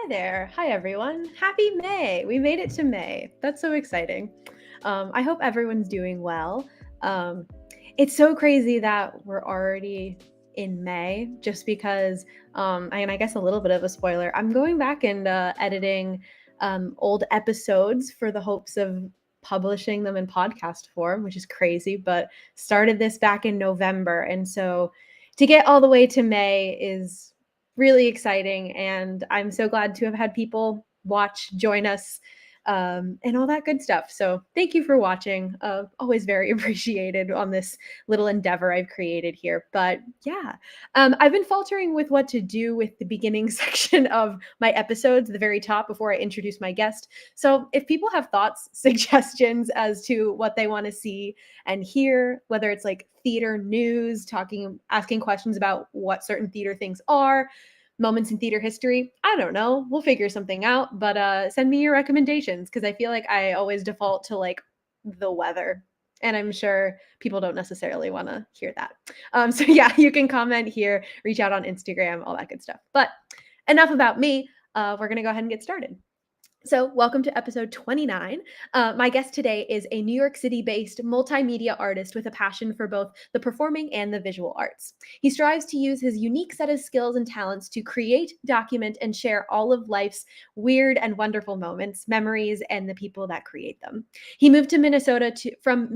Hi there. Hi, everyone. Happy May. We made it to May. That's so exciting. I hope everyone's doing well. Um, it's so crazy that we're already in May just because, and I guess a little bit of a spoiler, I'm going back and editing old episodes for the hopes of publishing them in podcast form, which is crazy, but started this back in November. And so to get all the way to May is really exciting. And I'm so glad to have had people watch, join us, and all that good stuff. So thank you for watching. Always very appreciated on this little endeavor I've created here. But yeah, I've been faltering with what to do with the beginning section of my episodes, the very top, before I introduce my guest. So if people have thoughts, suggestions as to what they want to see and hear, whether it's like theater news, asking questions about what certain theater things are, moments in theater history, I don't know, we'll figure something out, but send me your recommendations because I feel like I always default to like the weather, and I'm sure people don't necessarily want to hear that. So yeah, you can comment here, reach out on Instagram, all that good stuff. But enough about me. We're gonna go ahead and get started. So, welcome to episode 29. My guest today is a New York City based multimedia artist with a passion for both the performing and the visual arts. He strives to use his unique set of skills and talents to create, document, and share all of life's weird and wonderful moments, memories, and the people that create them. He moved from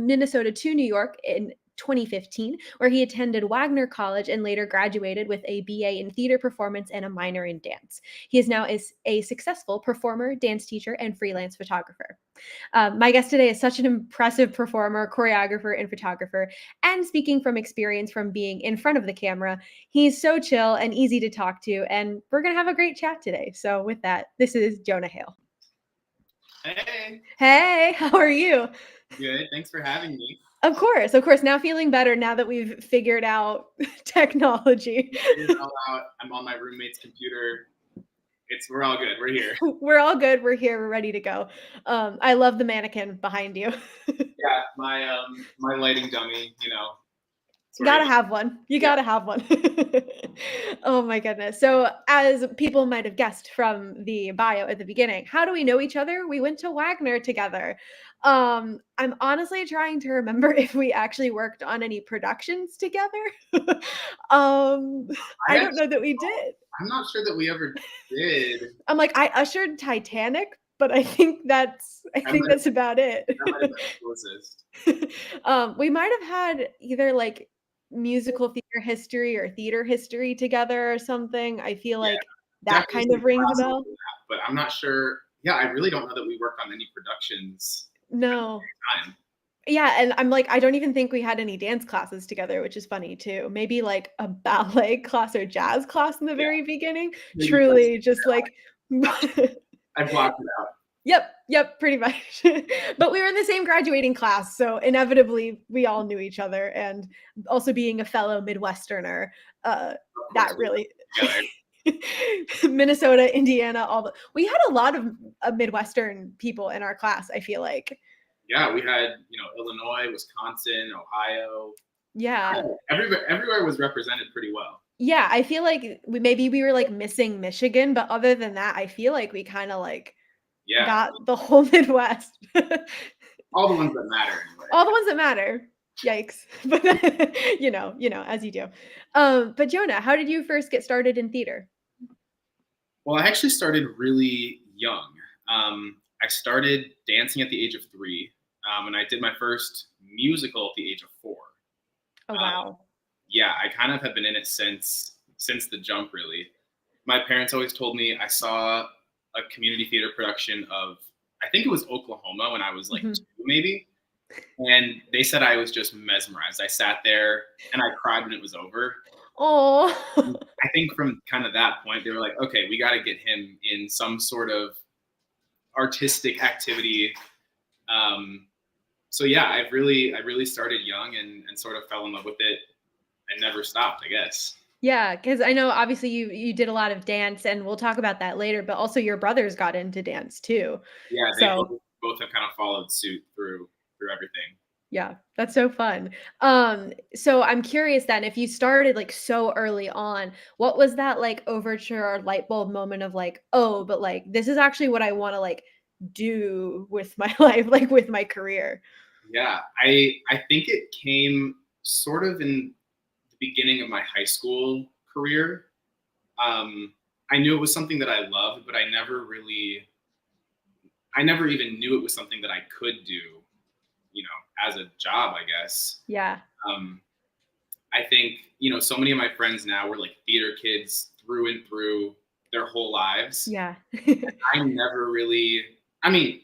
Minnesota to New York in 2015, where he attended Wagner College and later graduated with a BA in theater performance and a minor in dance. He is now a successful performer, dance teacher, and freelance photographer. My guest today is such an impressive performer, choreographer, and photographer. And speaking from experience from being in front of the camera, he's so chill and easy to talk to. And we're going to have a great chat today. So, with that, this is Jonah Hale. Hey. Hey, how are you? Good. Thanks for having me. Of course. Now feeling better now that we've figured out technology. Figured it all out. I'm on my roommate's computer. We're all good. We're here. We're all good. We're here. We're ready to go. I love the mannequin behind you. Yeah, my lighting dummy, Gotta have one. You gotta have one. Oh my goodness. So, as people might have guessed from the bio at the beginning, how do we know each other? We went to Wagner together. I'm honestly trying to remember if we actually worked on any productions together. I don't know that we did. I'm not sure that we ever did. I'm like, I ushered Titanic, but I think that's about it. That might have been the closest. We might have had either like musical theater history or theater history together or something. I feel like that kind of rings a bell. But I'm not sure. Yeah, I really don't know that we worked on any productions. No. At the same time. Yeah, and I'm like, I don't even think we had any dance classes together, which is funny too. Maybe like a ballet class or jazz class in the very beginning. Maybe Truly just like I blocked it out. Yep, pretty much. But we were in the same graduating class, so inevitably we all knew each other. And also being a fellow Midwesterner, that really Minnesota, Indiana, we had a lot of Midwestern people in our class, I feel like. Yeah, we had, Illinois, Wisconsin, Ohio. Yeah. Everywhere was represented pretty well. Yeah, I feel like we were like missing Michigan, but other than that, I feel like we kind of like got the whole Midwest. All the ones that matter anyway. All the ones that matter. Yikes. But you know, as you do. But Jonah, how did you first get started in theater? Well, I actually started really young. I started dancing at the age of 3, and I did my first musical at the age of 4. Oh, wow. Yeah, I kind of have been in it since the jump, really. My parents always told me I saw a community theater production of, I think it was Oklahoma when I was like 2 maybe. And they said I was just mesmerized. I sat there and I cried when it was over. Oh. I think from kind of that point, they were like, okay, we got to get him in some sort of artistic activity. So yeah, I really started young and sort of fell in love with it and never stopped, I guess. Yeah, because I know obviously you did a lot of dance, and we'll talk about that later, but also your brothers got into dance too. Yeah, they both have kind of followed suit through everything. Yeah, that's so fun. So I'm curious then, if you started like so early on, what was that like overture or light bulb moment of like, oh, but like this is actually what I want to like do with my life, like with my career? Yeah, I think it came sort of in the beginning of my high school career. Um, I knew it was something that I loved, but I never even knew it was something that I could do, as a job, I guess. Yeah. Um, I think, so many of my friends now were like theater kids through and through their whole lives. Yeah. I never really, I mean,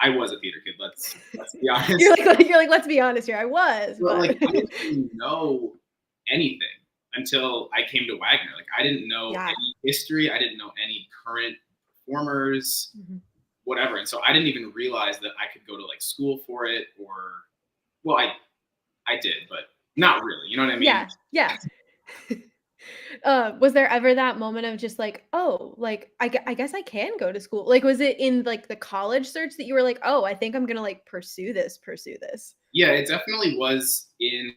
I was a theater kid. Let's be You're honest. like, "Let's be honest here, I was," But but like, I didn't really know anything until I came to Wagner. Like, I didn't know Yeah. any history. I didn't know any current performers, Mhm. whatever. And so I didn't even realize that I could go to like school for it, or well, I did, but not really. You know what I mean? Yeah, yeah. Was there ever that moment of just like, "Oh, like, I guess I can go to school?" Like, was it in, like, the college search that you were like, "Oh, I think I'm gonna, like, pursue this?" Yeah, it definitely was in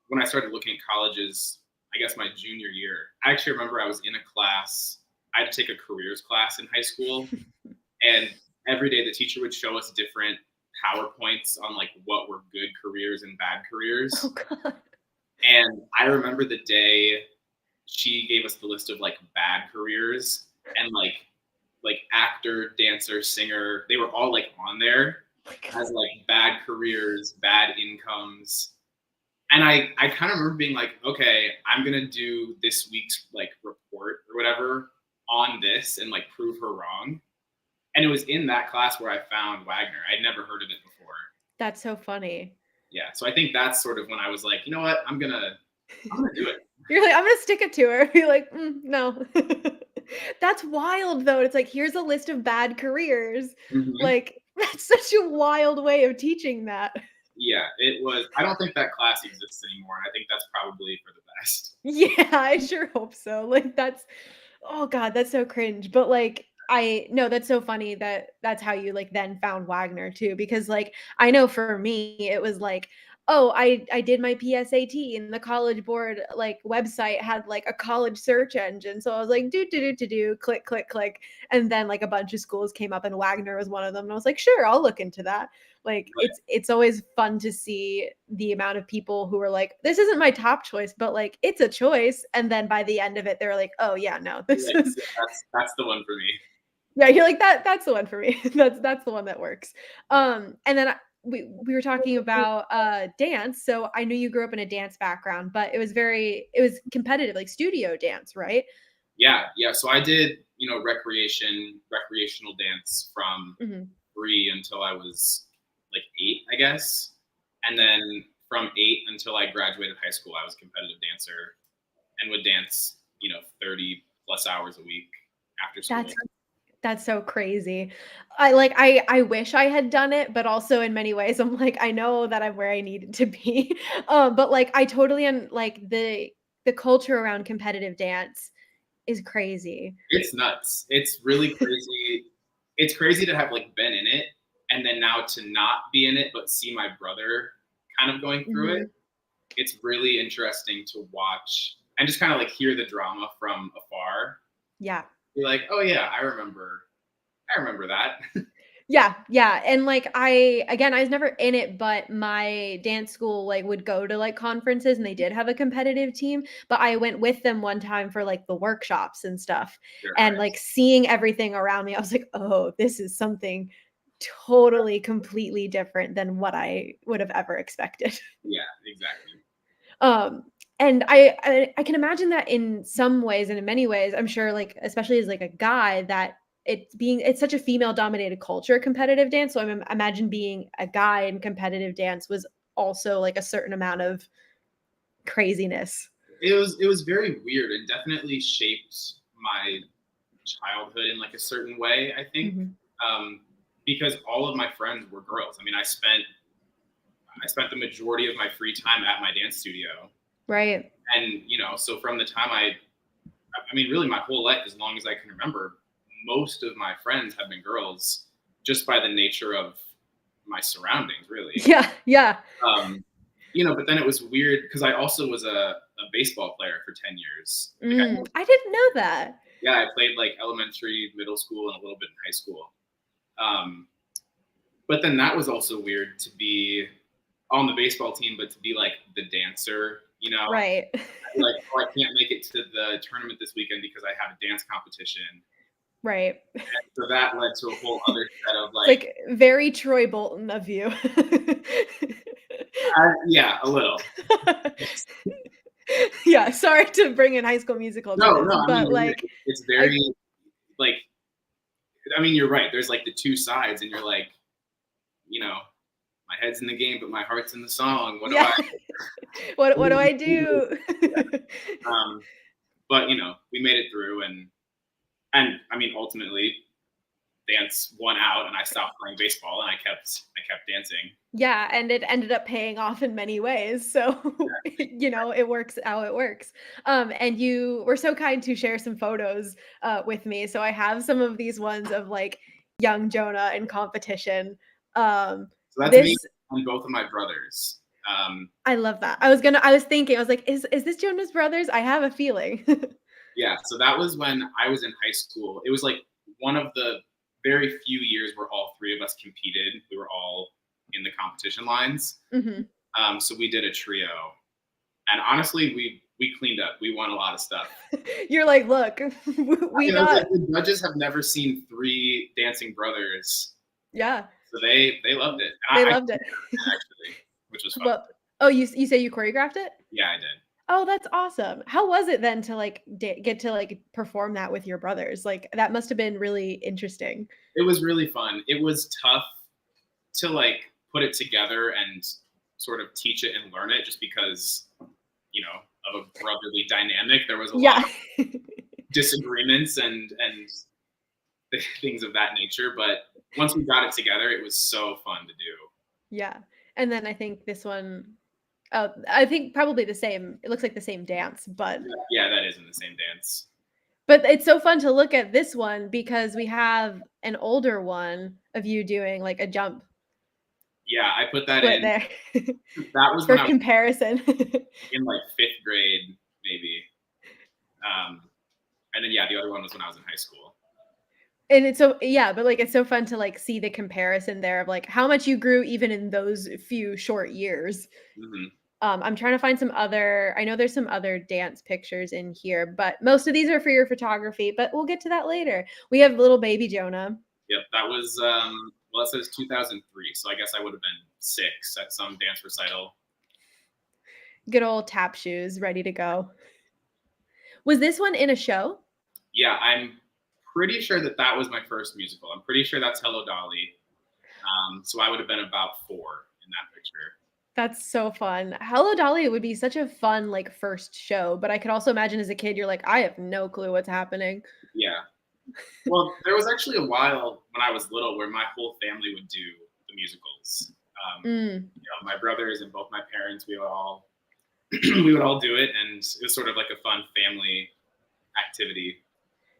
when I started looking at colleges, I guess my junior year. I actually remember I was in a class. I had to take a careers class in high school, and every day the teacher would show us different PowerPoints on like what were good careers and bad Oh careers. god. And I remember the day she gave us the list of like bad careers, and like actor, dancer, singer, they were all like on there Oh my as god. like bad careers, bad incomes. And I kind of remember being like, okay, I'm gonna do this week's like report or whatever on this and like prove her wrong. And it was in that class where I found Wagner. I'd never heard of it before. That's so funny. Yeah, so I think that's sort of when I was like, you know what, I'm gonna do it. You're like, "I'm gonna stick it to her." You're like, no." That's wild, though. It's like, "Here's a list of bad careers." Hmm. Like, that's such a wild way of teaching that. Yeah, it was. I don't think that class exists anymore, and I think that's probably for the best. Yeah, I sure hope so. Like, that's oh god, that's so cringe, but, like, I no, that's so funny that that's how you, like, then found Wagner too, because, like, I know for me, it was like, oh, I did my PSAT and the college board, like, website had, like, a college search engine, so I was like, "Do, do, do, do, do, click, click, click," and then, like, a bunch of schools came up and Wagner was one of them, and I was like, "Sure, I'll look into that." Like, it's always fun to see the amount of people who are like, "This isn't my top choice, but, like, it's a choice," and then by the end of it, they're like, "Oh, yeah, no, this Like, is" yeah, that's the one for me. yeah, you're like, That's the one for me. That's the one that works." And then we were talking about, dance, so I knew you grew up in a dance background, but it was competitive, like studio dance, right? Yeah, yeah. So I did, recreational dance from Mhm. 3 until I was like 8, I guess. And then from 8 until I graduated high school, I was a competitive dancer and would dance, 30 plus hours a week after That's school. That's so crazy. I wish I had done it, but also in many ways, I'm like, I know that I'm where I needed to be. But like I totally like the culture around competitive dance is crazy. It's nuts. It's really crazy. It's crazy to have like been in it and then now to not be in it, but see my brother kind of going through it. Mhm. It's really interesting to watch and just kind of like hear the drama from afar. Yeah. Be like, oh yeah, I remember that. Yeah, yeah, and, like, I was never in it, but my dance school, like, would go to, like, conferences, and they did have a competitive team, but I went with them one time for, like, the workshops and stuff, Sure, and, like, nice. seeing everything around me, I was like, "Oh, this is something totally, completely different than what I would have ever expected." Yeah, exactly. Um, and I can imagine that in some ways and in many ways, I'm sure like especially as like a guy that it's such a female dominated culture, competitive dance. So imagine being a guy in competitive dance was also like a certain amount of craziness. It was very weird and definitely shaped my childhood in like a certain way, I think. Mhm. Um, because all of my friends were girls. I mean, I spent the majority of my free time at my dance studio. Right. And, so from the time I mean, really my whole life, as long as I can remember, most of my friends have been girls just by the nature of, my surroundings, really. Yeah, yeah. Um, but then it was weird because I also was a baseball player for 10 years. Like I didn't know that. yeah, I played like elementary, middle school, and a little bit in high school. Um, but then that was also weird to be on the baseball team, but to be like the dancer, Right. like, oh, I can't make it to the tournament this weekend because I have a dance competition. Right. So that led to a whole other set of It's like, like very Troy Bolton of you. yeah, a little. Yeah, sorry to bring in High School Musical to No, this, no, I but, mean, like, it's I very like, I mean, you're right. There's like the two sides, and you're like, my head's in the game, but my heart's in the song. What do yeah. I What do I do? do? Um, but we made it through, and I mean, ultimately, dance won out, and I stopped playing baseball, and I kept dancing. Yeah, and it ended up paying off in many ways, so, it works how it works. And you were so kind to share some photos, with me, so I have some of these ones of, like, young Jonah in competition. So that's me This and both of my brothers. I love that. I was thinking, I was like, "Is this Jonah's brothers?" I have a feeling. Yeah, so that was when I was in high school. It was like one of the very few years where all three of us competed. We were all in the competition lines. Mhm. So we did a trio, and honestly, we cleaned up. We won a lot of stuff. You're like, "Look, we I was like, got." the judges have never seen three dancing brothers, Yeah, so they loved it. And they I loved it. actually, which was fun. Well, oh, you say you choreographed it? Yeah, I did. Oh, that's awesome. How was it then to, like, get to, like, perform that with your brothers? Like, that must have been really interesting. It was really fun. It was tough to like put it together and sort of teach it and learn it, just because of a brotherly dynamic. There was a lot Yeah. of disagreements and things of that nature. But once we got it together, it was so fun to do. Yeah, and then I think this one I think probably the same it looks like the same dance, Yeah, that is in the same dance. but it's so fun to look at this one because we have an older one of you doing, like, a jump Yeah, I put that split in. there That was for when I was comparison. in like fifth grade, maybe. Um, and then yeah, the other one was when I was in high school. And it's so yeah, but, like, it's so fun to, like, see the comparison there of, like, how much you grew even in those few short years. Hmm. I'm trying to find some other I know there's some other dance pictures in here, but most of these are for your photography, but we'll get to that later. We have little baby Jonah. Yep, that was well, it says 2003, so I guess I would have been 6 at some dance recital. Good old tap shoes ready to go. Was this one in a show? Yeah, I'm pretty sure that was my first musical. I'm pretty sure that's Hello Dolly. So I would have been about 4 in that picture. That's so fun. Hello Dolly would be such a fun, like, first show, but I could also imagine as a kid, you're like, "I have no clue what's happening." Yeah. Well, there was actually a while when I was little where my whole family would do the musicals. Mm. My brothers and both my parents, we would all we would all do it, and it was sort of like a fun family activity.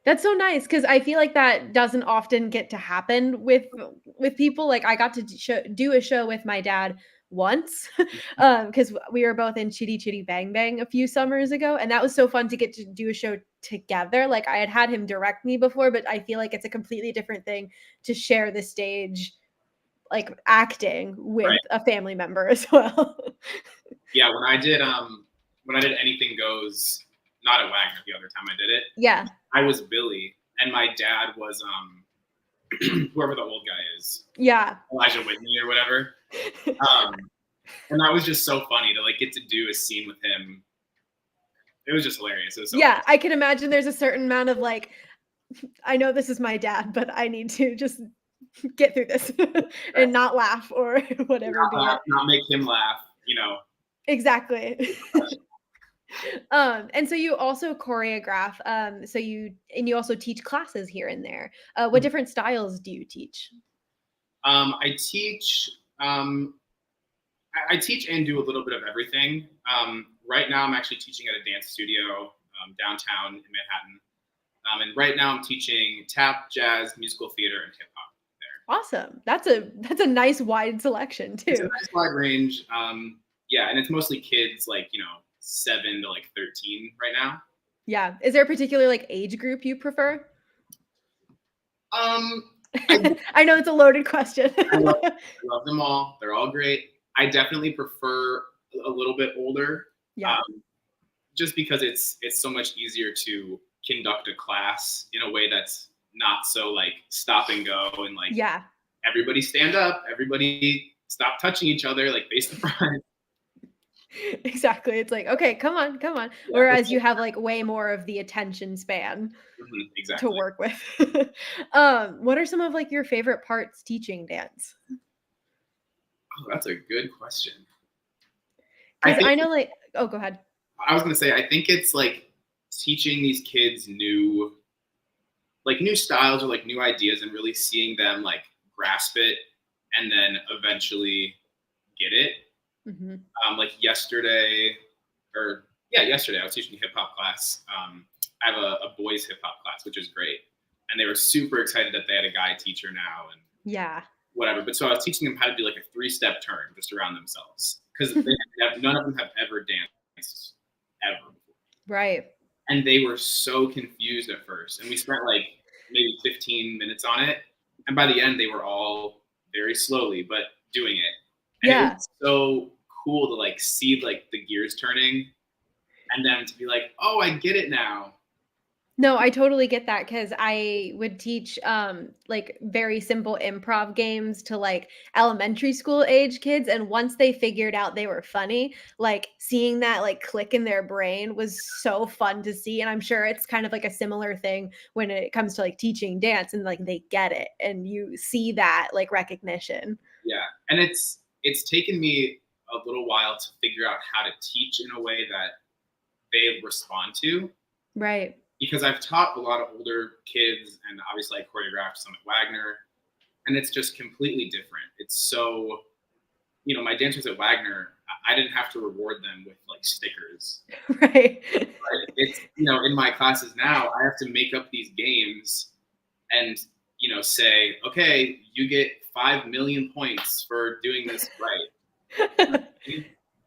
That's so nice because I feel like that doesn't often get to happen with people. Like, I got to do a show with my dad once, because we were both in Chitty Chitty Bang Bang a few summers ago, and that was so fun to get to do a show together. Like, I had had him direct me before, but I feel like it's a completely different thing to share the stage, like, acting with Right. a family member as well. Yeah, when I did Anything Goes, not at Wagner the other time I did it, Yeah. I was Billy, and my dad was whoever the old guy is, Yeah. Elijah Whitney or whatever. Um, and that was just so funny to like get to do a scene with him. It was just hilarious. It was so Yeah, I can imagine there's a certain amount of, like, I know this is my dad, but I need to just get through this and not laugh or whatever be it. not make him laugh. Exactly. And so you also choreograph, you also teach classes here and there. What different styles do you teach? I teach. I teach and do a little bit of everything. Right now, I'm actually teaching at a dance studio downtown in Manhattan. And right now, I'm teaching tap, jazz, musical theater, and hip hop Awesome. That's a nice wide selection It's a too. nice wide range. Yeah, and it's mostly kids like 7 to like 13 right now. Yeah. Is there a particular like age group you prefer? Um, I I know it's a loaded question. I love them all. They're all great. I definitely prefer a little bit older, Yeah. um, just because it's so much easier to conduct a class in a way that's not so like stop and go and like Yeah. everybody stand up, everybody stop touching each other, like face the front. Exactly. It's like, okay, come on, come on. Yeah, Whereas you have like way more of the attention span to exactly. work with. What are some of like your favorite parts teaching dance? Oh, that's a good question. I Because think I know like, oh, go ahead. I was gonna say I think it's like teaching these kids new styles or like new ideas and really seeing them like grasp it and then eventually get it. Hmm. Like yesterday, or yeah, yesterday I was teaching a hip hop class. I have a boys hip hop class, which is great, and they were super excited that they had a guy teacher now and Yeah. whatever. But so I was teaching them how to do like a 3-step turn just around themselves because none of them have ever danced ever before, Right. and they were so confused at first. And we spent like maybe 15 minutes on it, and by the end they were all very slowly but doing it, and it Yeah. was so cool to like see like the gears turning and then to be like, oh, I get it now. No, I totally get that because I would teach like very simple improv games to like elementary school age kids. And once they figured out they were funny, like seeing that like click in their brain was so fun to see. And I'm sure it's kind of like a similar thing when it comes to like teaching dance and like they get it and you see that like recognition. Yeah, and it's taken me a little while to figure out how to teach in a way that they respond to, Right. because I've taught a lot of older kids and obviously I choreographed some at Wagner, and it's just completely different. It's so, my dancers at Wagner, I didn't have to reward them with like stickers. Right. But it's, in my classes now, I have to make up these games and, say, okay, you get 5 million points for doing this right.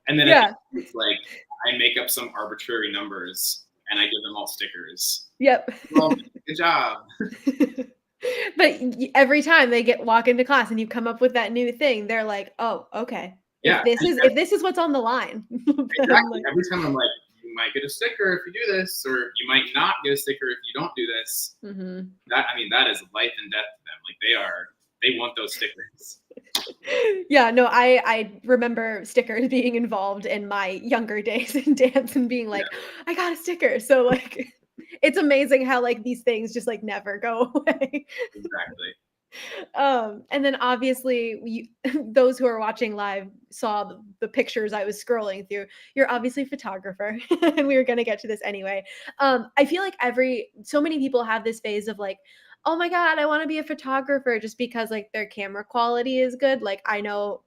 And then at the Yeah. end, it's like I make up some arbitrary numbers and I give them all stickers. Yep. Well, good job. But every time they get walk into class and you come up with that new thing, they're like, "Oh, okay. Yeah, If this is what's on the line, then exactly. like." Every time I'm like, you might get a sticker if you do this, or you might not get a sticker if you don't do this. Mhm. That is life and death to them. Like they want those stickers. Yeah, no, I remember stickers being involved in my younger days in dance and being Yeah, like, "I got a sticker." So, like, it's amazing how, like, these things just, like, never go away. exactly. And then obviously those who are watching live saw the pictures I was scrolling through. You're obviously a photographer, and we were going to get to this anyway. I feel like so many people have this phase of like, oh my god, I want to be a photographer just because like their camera quality is good. Like I know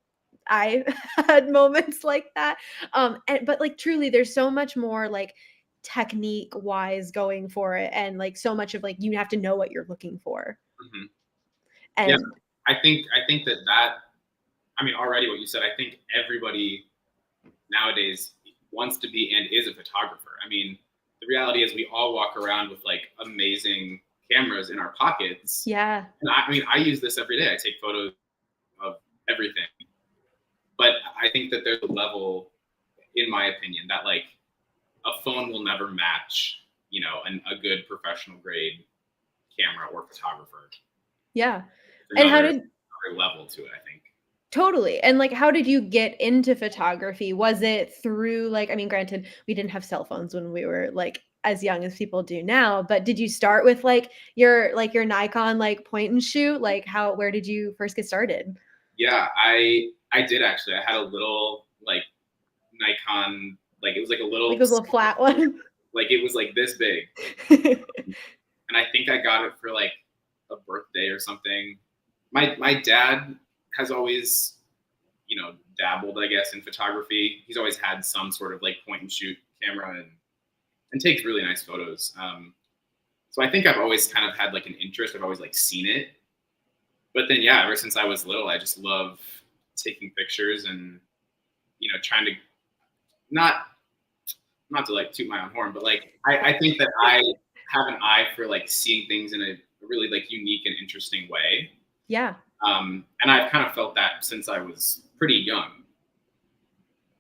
I had moments like that. But like truly, there's so much more like technique wise going for it, and like so much of like you have to know what you're looking for. Hmm. Yeah, And I think that I mean already what you said. I think everybody nowadays wants to be and is a photographer. I mean, the reality is we all walk around with like amazing cameras in our pockets. yeah. And I mean, I use this every day. I take photos of everything. But I think that there's a level, in my opinion, that like a phone will never match, a good professional grade camera or photographer. Yeah. It's And how another did level to it, I think. totally. And like how did you get into photography? Was it through like I mean granted, we didn't have cell phones when we were like as young as people do now, but did you start with like your Nikon like point and shoot? Like how where did you first get started? Yeah, I did actually. I had a little like Nikon, like it was like a Like little, those little flat one? like it was like this big, and I think I got it for like a birthday or something. My dad has always, dabbled, I guess, in photography. He's always had some sort of like point and shoot camera and takes really nice photos. So I think I've always kind of had like an interest. I've always like seen it, But then, yeah, ever since I was little, I just love taking pictures and, trying to not not to like toot my own horn, but like I think that I have an eye for like seeing things in a really like unique and interesting way. Yeah. And I've kind of felt that since I was pretty young.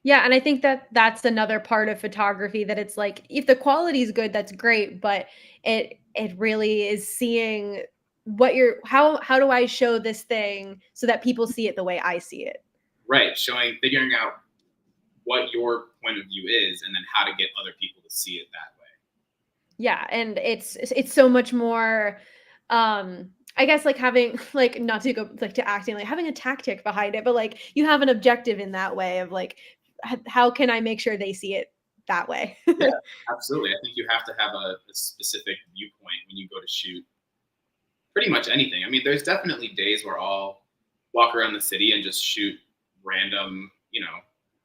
Yeah, and I think that that's another part of photography that it's like if the quality is good, that's great, but it really is seeing what you're how do I show this thing so that people see it the way I see it. Right. Figuring out what your point of view is and then how to get other people to see it that way. Yeah, and it's so much more I guess like having like not to go like to acting like having a tactic behind it, but like you have an objective in that way of like how can I make sure they see it that way? Yeah, absolutely. I think you have to have a specific viewpoint when you go to shoot pretty much anything. I mean, there's definitely days where I'll walk around the city and just shoot random,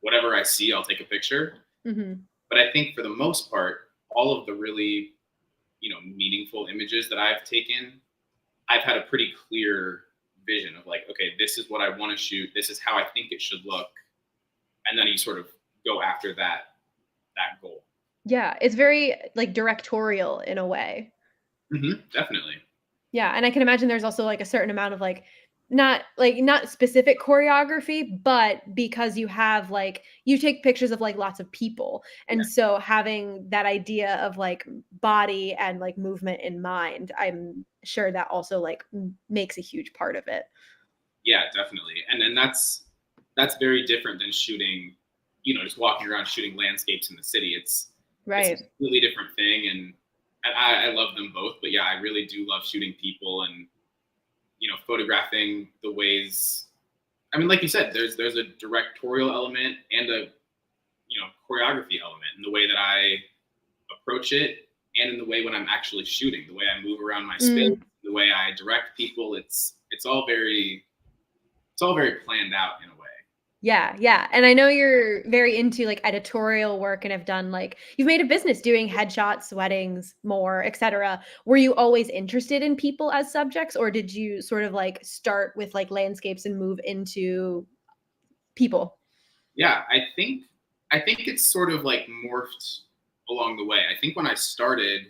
whatever I see, I'll take a picture. Mhm. But I think for the most part, all of the really, meaningful images that I've taken, I've had a pretty clear vision of like, okay, this is what I want to shoot. This is how I think it should look. And then you sort of go after that goal. Yeah, it's very like directorial in a way. Definitely. Yeah, and I can imagine there's also like a certain amount of not specific choreography, but because you have like you take pictures of like lots of people. Yeah. And so having that idea of like body and like movement in mind, I'm sure that also like makes a huge part of it. Yeah, definitely. And that's very different than shooting, just walking around shooting landscapes in the city. It's a Right. completely different thing, and I love them both. But yeah, I really do love shooting people and photographing the ways. I mean, like you said, there's a directorial element and a choreography element in the way that I approach it, and in the way when I'm actually shooting, the way I move around my space, Mm. the way I direct people. It's all very planned out in a way. Yeah, yeah, and I know you're very into, like, editorial work and have done, like you've made a business doing headshots, weddings, more, etcetera. Were you always interested in people as subjects, or did you sort of, like, start with, like, landscapes and move into people? Yeah, I think it's sort of like morphed along the way. I think when I started,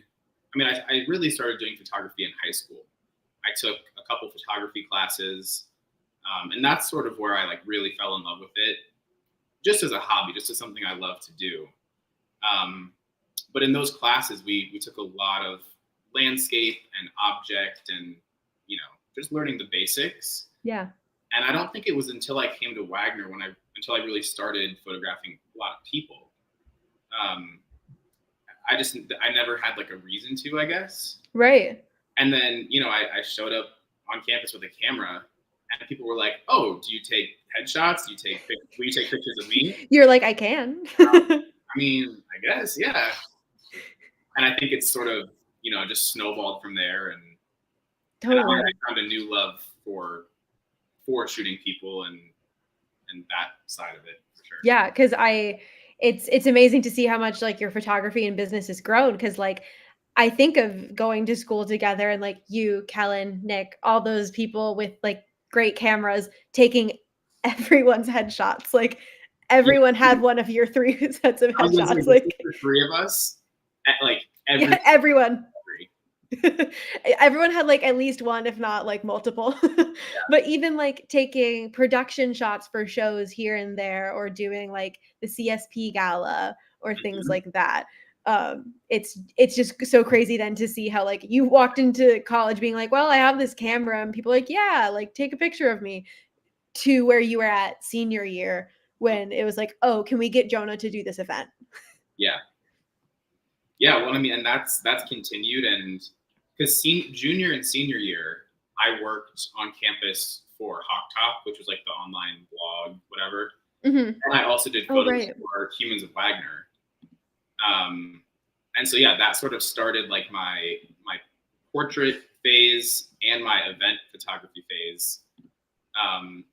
I mean, I really started doing photography in high school. I took a couple photography classes, and that's sort of where I like really fell in love with it, just as a hobby, just as something I love to do. Um, but in those classes, we took a lot of landscape and object, and just learning the basics. Yeah. And I don't think it was until I came to Wagner until I really started photographing a lot of people. Um, I never had like a reason to, I guess. Right. And then I showed up on campus with a camera, and people were like, "Oh, do you take headshots? Will you take pictures of me?" You're like, "I can." I mean, I guess, yeah. And I think it's sort of just snowballed from there, and I Totally. found a new love for shooting people and that side of it for sure. Yeah, because it's amazing to see how much, like, your photography and business has grown. Because like, I think of going to school together and, like, you, Kellen, Nick, all those people with, like, great cameras taking everyone's headshots, like, Yeah, everyone had one of your 3 sets of I was gonna say headshots, this is like the three of us. Like yeah, every everyone. three. Everyone had, like, at least one, if not, like, multiple. But even, like, taking production shots for shows here and there or doing, like, the CSP gala or things Mhm. like that. It's just so crazy then to see how, like, you walked into college being like, "Well, I have this camera," and people are like, "Yeah, like, take a picture of me," to where you were at senior year when it was like, "Oh, can we get Jonah to do this event?" Yeah, yeah. Well, I mean, and that's continued, and because junior and senior year, I worked on campus for Hawk Talk, which was like the online blog, whatever. Mhm. And I also did Oh, photos right. for Humans of Wagner. Um, and so yeah, that sort of started like my portrait phase and my event photography phase. Um,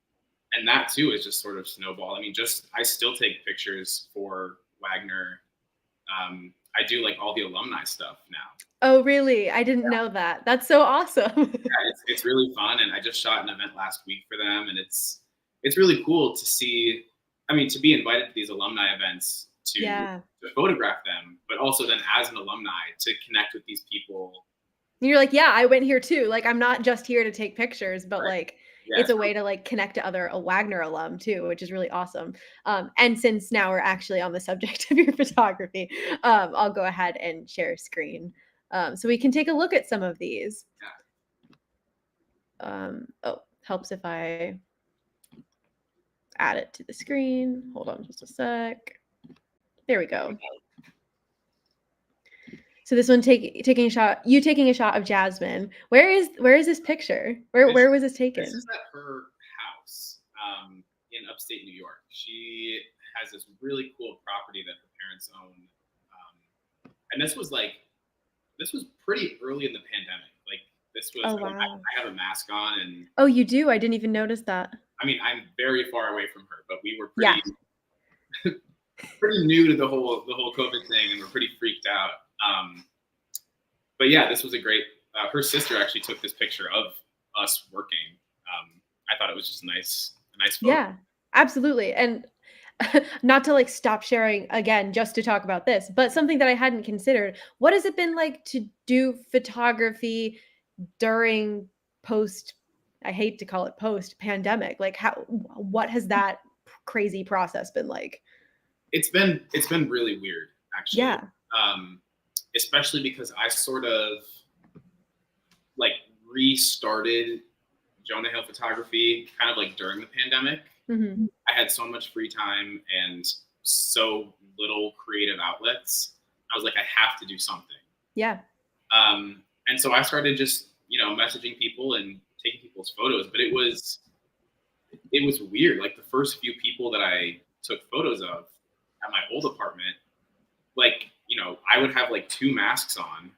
and that too is just sort of snowball. I mean, just I still take pictures for Wagner. I do like all the alumni stuff now. Oh, really? I didn't know that. That's so awesome. Yeah, it's really fun, and I just shot an event last week for them, and it's really cool to see. I mean, to be invited to these alumni events Yeah. to photograph them, but also then as an alumni to connect with these people. You're like, "Yeah, I went here too." Like, I'm not just here to take pictures, but, Right? like, Yeah, it's a way to, like, connect to other Wagner alum too, which is really awesome. And since now we're actually on the subject of your photography, I'll go ahead and share a screen, so we can take a look at some of these. yeah. Oh, helps if I add it to the screen. Hold on just a sec. There we go. So this one taking a shot, you taking a shot of Jasmine. Where is this picture? Where was this This taken? is at her house in upstate New York. She has this really cool property that her parents own, and this was pretty early in the pandemic. Like this was, Oh, I mean, wow. I have a mask on, and Oh, you do? I didn't even notice that. I mean, I'm very far away from her, but we were Yeah. pretty new to the whole COVID thing, and we're pretty freaked out. But yeah, this was a great. Her sister actually took this picture of us working. I thought it was just a nice photo. Yeah, absolutely, and not to, like, stop sharing again just to talk about this, but something that I hadn't considered, what has it been like to do photography during post I hate to call it post-pandemic? Like, what has that crazy process been like? It's been really weird actually, Yeah. um, especially because I sort of like restarted Jonah Hale Photography kind of like during the pandemic. Mhm. I had so much free time and so little creative outlets. I was like, I have to do something. Yeah. And so I started just, messaging people and taking people's photos, but it was weird. Like the first few people that I took photos of at my old apartment, like, I would have like two masks on, and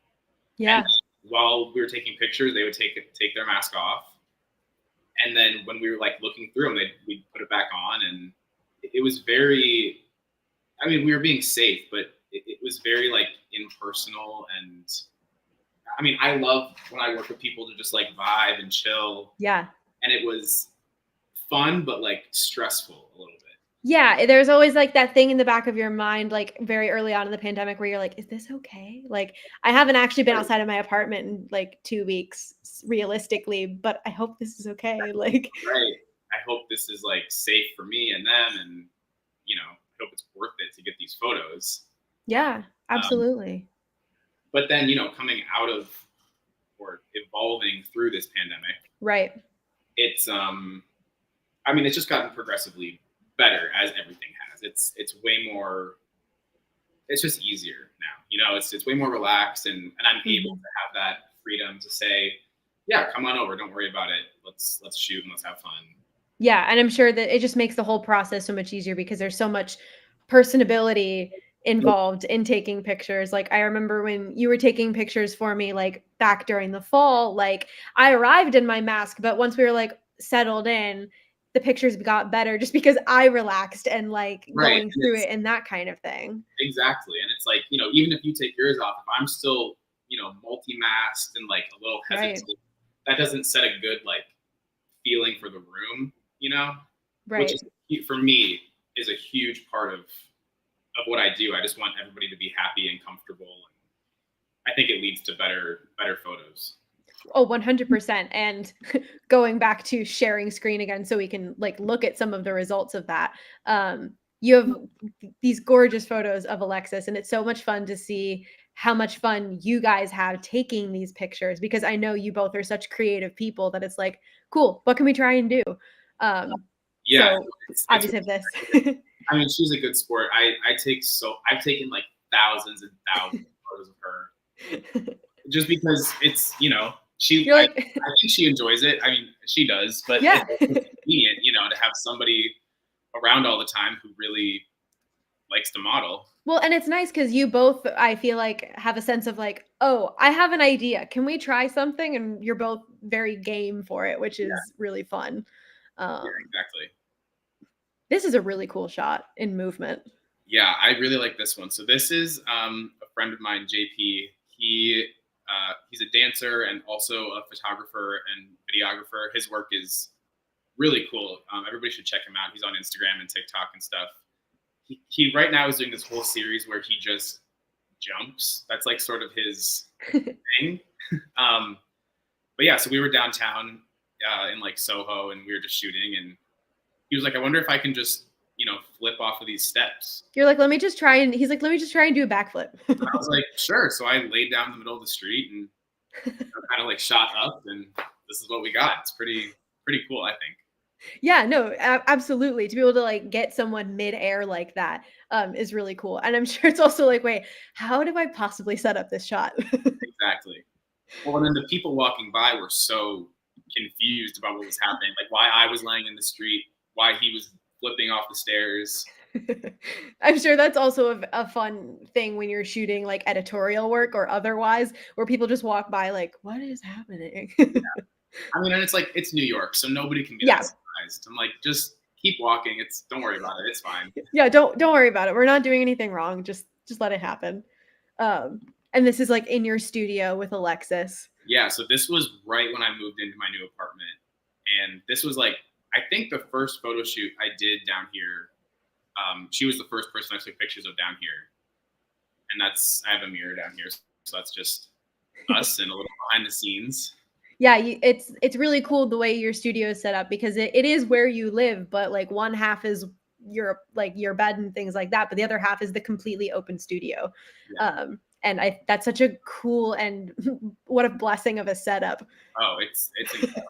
Yeah. while we were taking pictures, they would take their mask off, and then when we were like looking through them, we'd put it back on, and it was very. I mean, we were being safe, but it was very like impersonal, and I mean, I love when I work with people to just like vibe and chill, Yeah. and it was fun, but like stressful a little bit. Yeah, there's always, like, that thing in the back of your mind, like, very early on in the pandemic where you're like, "Is this okay?" Like, I haven't actually been Right. outside of my apartment in, like, 2 weeks realistically, but I hope this is okay, like Right. I hope this is like safe for me and them, and I hope it's worth it to get these photos. Yeah, Um, absolutely. but then, coming out of or evolving through this pandemic, Right. it's I mean, it's just gotten progressively better as everything has. It's way more. It's just easier now. It's way more relaxed, and I'm able Mhm. to have that freedom to say, yeah, come on over. Don't worry about it. Let's shoot and let's have fun. Yeah, and I'm sure that it just makes the whole process so much easier because there's so much personability involved in taking pictures. Like, I remember when you were taking pictures for me, like, back during the fall, like, I arrived in my mask, but once we were, like, settled in, the pictures got better just because I relaxed and, like, Right. going And through it's it and that kind of thing. exactly. And it's like, even if you take yours off, if I'm still, multi-masked and like a little Right. hesitant, that doesn't set a good like feeling for the room, which Right. is for me is a huge part of what I do. I just want everybody to be happy and comfortable. And I think it leads to better photos. Oh, 100%, and going back to sharing screen again so we can, like, look at some of the results of that, you have these gorgeous photos of Alexis, and it's so much fun to see how much fun you guys have taking these pictures because I know you both are such creative people that it's like, "Cool, what can we try and do?" Um, Yeah, so it's obviously have this. I mean, she's a good sport. I've taken like thousands and thousands of photos of her just because it's You're I like think she enjoys it. I mean, she does, but yeah. it's convenient, to have somebody around all the time who really likes to model. Well, and it's nice because you both, I feel like, have a sense of like, "Oh, I have an idea. Can we try something?" And you're both very game for it, which Yeah, is really fun. yeah, Um, exactly. this is a really cool shot in movement. Yeah, I really like this one. So this is a friend of mine, JP. He's a dancer and also a photographer and videographer. His work is really cool. Everybody should check him out. He's on Instagram and TikTok and stuff. He right now is doing this whole series where he just jumps. That's like sort of his thing. But yeah, so we were downtown in like Soho, and we were just shooting, and he was like, I wonder if I can just, flip off of these steps. You're like, let me just try and he's like, let me just try and do a backflip. And I was like, sure. So I laid down in the middle of the street and kind of like shot up, and this is what we got. It's pretty cool, I think. Yeah, no, absolutely. To be able to like get someone midair like that is really cool. And I'm sure it's also like, wait, how do I possibly set up this shot? Exactly. Well, and then the people walking by were so confused about what was happening, like why I was laying in the street, why he was flipping off the stairs. I'm sure that's also a fun thing when you're shooting like editorial work or otherwise, where people just walk by like, what is happening? Yeah. I mean, and it's like, it's New York, so nobody can be that surprised. I'm like, just keep walking. Don't worry about it. It's fine. Yeah, don't worry about it. We're not doing anything wrong. Just let it happen. And this is like in your studio with Alexis. Yeah, so this was right when I moved into my new apartment. And this was like, I think the first photo shoot I did down here. She was the first person I took pictures of down here. And I have a mirror down here. So that's just us and a little behind the scenes. Yeah, it's really cool the way your studio is set up, because it is where you live, but like one half is your bed and things like that, but the other half is the completely open studio. Yeah. And that's such a cool and what a blessing of a setup. Oh, it's incredible.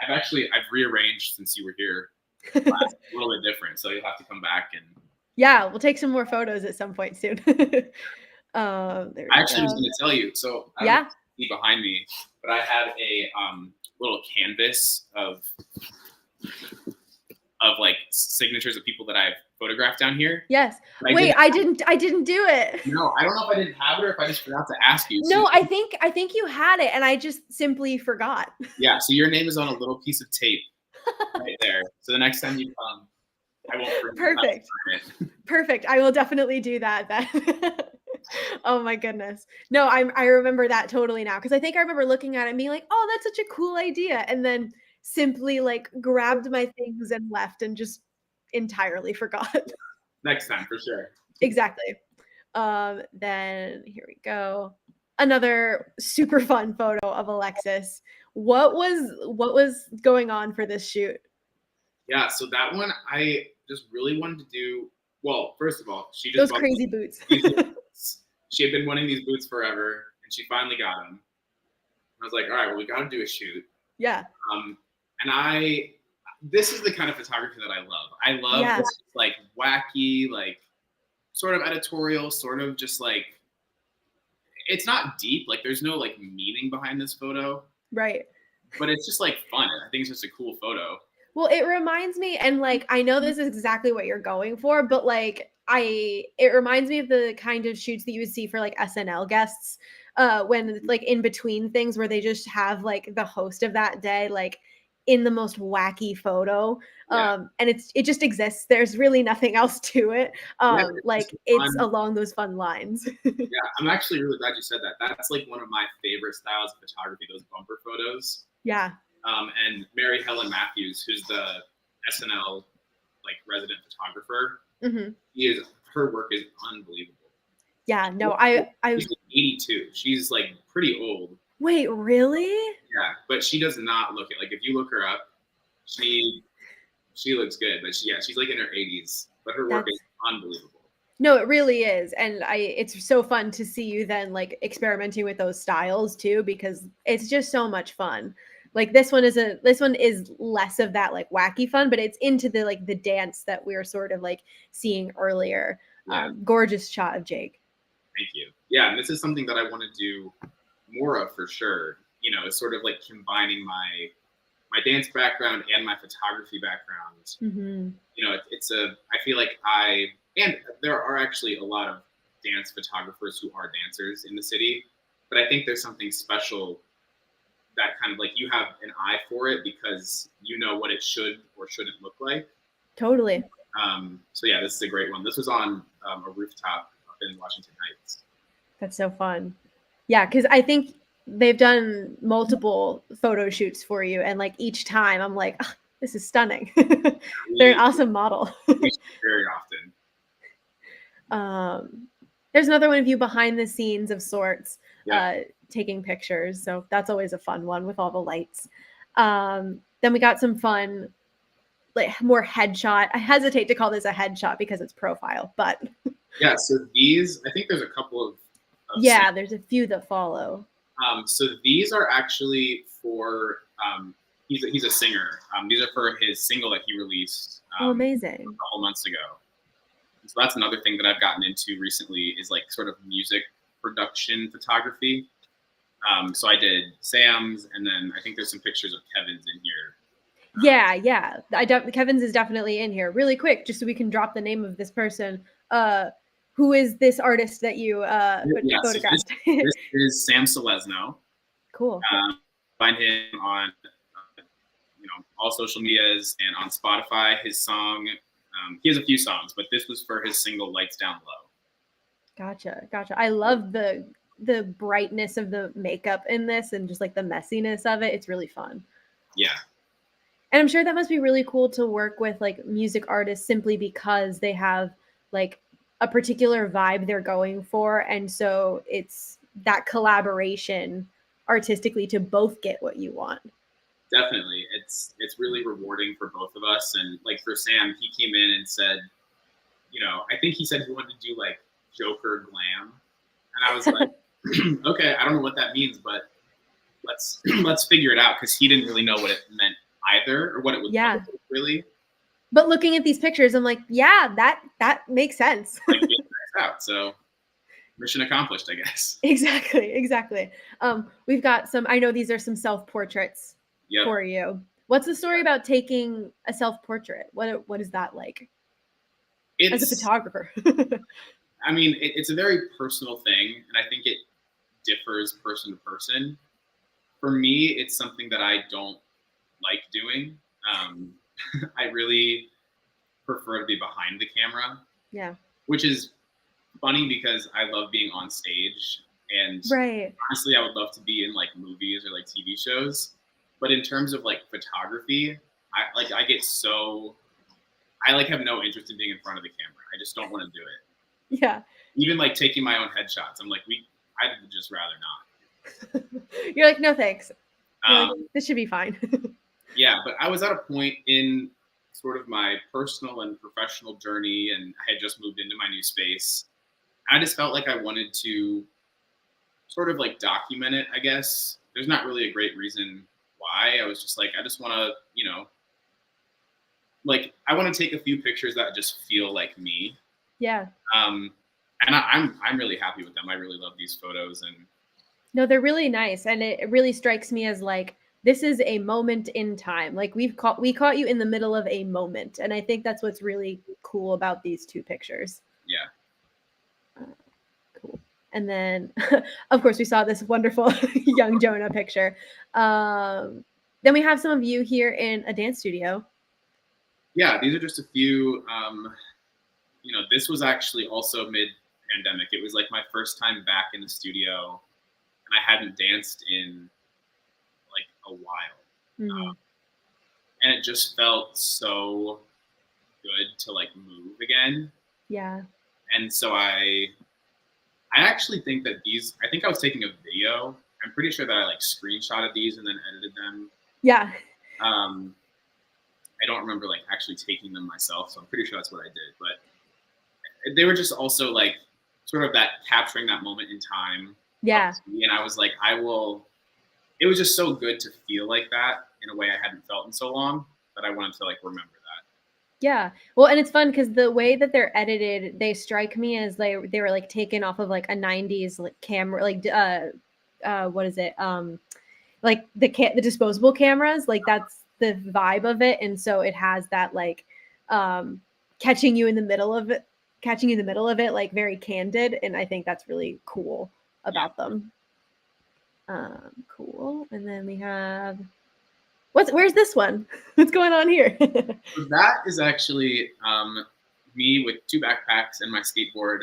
I've rearranged since you were here. It's a little bit different, so you'll have to come back and. Yeah, we'll take some more photos at some point soon. I actually was going to tell you. So I don't know if you see behind me, but I have a little canvas of like signatures of people that I've photographed down here. Yes. Wait, I didn't do it. No, I don't know if I didn't have it or if I just forgot to ask you. No, I think you had it and I just simply forgot. Yeah, so your name is on a little piece of tape right there. So the next time you come, I won't forget. Perfect. I will definitely do that then. Oh my goodness. No, I remember that totally now, because I think I remember looking at it and being like, oh, that's such a cool idea. And then simply like grabbed my things and left and just entirely forgot. Next time for sure. Exactly. Then here we go. Another super fun photo of Alexis. What was going on for this shoot? Yeah, so that one I just really wanted to do. Well, first of all, she just those crazy boots. She had been wanting these boots forever, and she finally got them. I was like, all right, well, we got to do a shoot. Yeah. And this is the kind of photography that I love. I love this, like wacky, like sort of editorial, sort of just like, it's not deep. Like there's no like meaning behind this photo. Right. But it's just like fun. I think it's just a cool photo. Well, it reminds me, and like, I know this is exactly what you're going for, but like, it reminds me of the kind of shoots that you would see for like SNL guests, when like in between things where they just have like the host of that day, like in the most wacky photo. And it just exists. There's really nothing else to it. Like it's along those fun lines. Yeah, I'm actually really glad you said that. That's like one of my favorite styles of photography, those bumper photos. Yeah. And Mary Helen Matthews, who's the SNL like resident photographer, her work is unbelievable. Yeah, no, she's 82. She's like pretty old. Wait, really? Yeah, but she does not look it. Like if you look her up, she looks good, but she's like in her 80s. But her work is unbelievable. No, it really is. And it's so fun to see you then like experimenting with those styles too, because it's just so much fun. Like this one is less of that like wacky fun, but it's into the like the dance that we were sort of like seeing earlier. Yeah. Gorgeous shot of Jake. Thank you. Yeah, and this is something that I want to do more of for sure. You know, it's sort of like combining my dance background and my photography background. You know, I feel like and there are actually a lot of dance photographers who are dancers in the city, but I think there's something special that kind of like you have an eye for it because you know what it should or shouldn't look like. Totally. So yeah, this is a great one. This was on a rooftop up in Washington Heights. That's so fun. Yeah, because I think they've done multiple photo shoots for you, and like each time I'm like, "Ah, this is stunning." They're an We awesome model. we shoot very often. um, there's another one of you behind the scenes of sorts, Yep. taking pictures. So that's always a fun one with all the lights. Then we got some fun, like more headshot. I hesitate to call this a headshot because it's profile, but Yeah. So these, I think there's a couple of yeah, there's a few that follow. so these are actually for he's a singer. These are for his single that he released Oh, a amazing. couple months ago. So that's another thing that I've gotten into recently is like sort of music production photography. So I did Sam's, and then I think there's some pictures of Kevin's in here. Yeah. Kevin's is definitely in here. Really quick, just so we can drop the name of this person. Who is this artist that you Yeah, so photographed? this is Sam Selesno. Cool. Find him on all social medias and on Spotify. His song, he has a few songs, but this was for his single "Lights Down Low." Gotcha. I love the brightness of the makeup in this and just like the messiness of it. It's really fun. Yeah, And I'm sure that must be really cool to work with like music artists simply because they have like a particular vibe they're going for. And so it's that collaboration artistically to both get what you want. definitely. It's really rewarding for both of us. And like for Sam, he came in and said, I think he said he wanted to do like Joker glam, and I was like, okay, I don't know what that means, but let's figure it out because he didn't really know what it meant either or what it would look Yeah. like really. But looking at these pictures, I'm like, yeah, that makes sense. Like it checks out. So mission accomplished, I guess. Exactly. We've got some, I know these are some self-portraits Yep. for you. What's the story about taking a self-portrait? What is that like as a It's, photographer? I mean, it's a very personal thing, and I think it differs person to person. For me, it's something that I don't like doing. Um, I really prefer to be behind the camera, Yeah. which is funny because I love being on stage, and Right. honestly, I would love to be in like movies or like TV shows. But in terms of like photography, I get so I like have no interest in being in front of the camera. I just don't want to do it. Yeah. Even like taking my own headshots, I'm like, I'd just rather You're like, no thanks. You're not. like, this should be fine. Yeah, but I was at a point in sort of my personal and professional journey, and I had just moved into my new space. I just felt like I wanted to sort of like document it, I guess. There's not really a great reason why. I was just like, I just want to, like I want to take a few pictures that just feel like me. Yeah. Um, and I'm really happy with them. I really love these photos, and No, they're really nice. And it really strikes me as like, this is a moment in time. Like we caught you in the middle of a moment. And I think that's what's really cool about these two pictures. yeah, Cool. And then, of course, we saw this wonderful young Jonah picture. Then we have some of you here in a dance studio. yeah. These are just a few. This was actually also mid pandemic. It was like my first time back in the studio, and I hadn't danced in like a while. Mm-hmm. And it just felt so good to like move again. Yeah. And so I actually think that I think I was taking a video. I'm pretty sure that I like screenshotted these and then edited them. Yeah. I don't remember like actually taking them myself, so I'm pretty sure that's what I did. But they were just also like sort of that capturing that moment in time. Yeah. And I was like, it was just so good to feel like that in a way I hadn't felt in so long that I wanted to like remember that. Yeah. Well, and it's fun because the way that they're edited, they strike me as they were like taken off of like a 90s like camera, like what is it? Like the disposable cameras, like that's the vibe of it. And so it has that like catching you in the middle of it, like very candid. And I think that's really cool about them. Cool. And then we have where's this one? What's going on here? So that is actually me with two backpacks and my skateboard.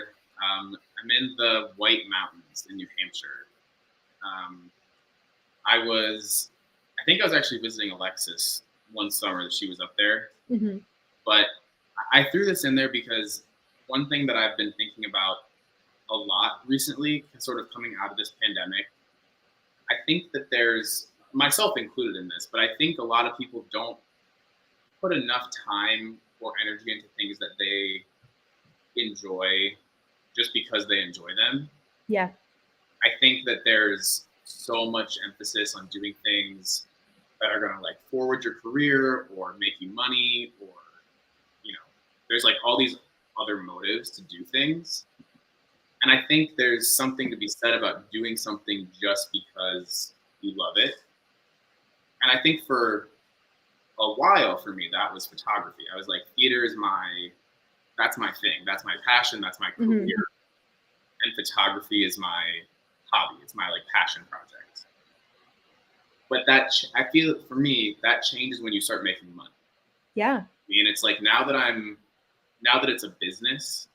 I'm in the White Mountains in New Hampshire. Um, I think I was actually visiting Alexis one summer that she was up there. Hmm. But I threw this in there because one thing that I've been thinking about a lot recently, sort of coming out of this pandemic, I think that there's, myself included in this, but I think a lot of people don't put enough time or energy into things that they enjoy just because they enjoy them. Yeah. I think that there's so much emphasis on doing things that are going to like forward your career or make you money, or you know, there's like all these other motives to do things. And I think there's something to be said about doing something just because you love it. And I think for a while for me that was photography. I was like, theater is that's my thing. That's my passion. That's my Hmm. career. And photography is my hobby. It's my like passion project. But I feel for me that changes when you start making money. Yeah. And it's like now that it's a business,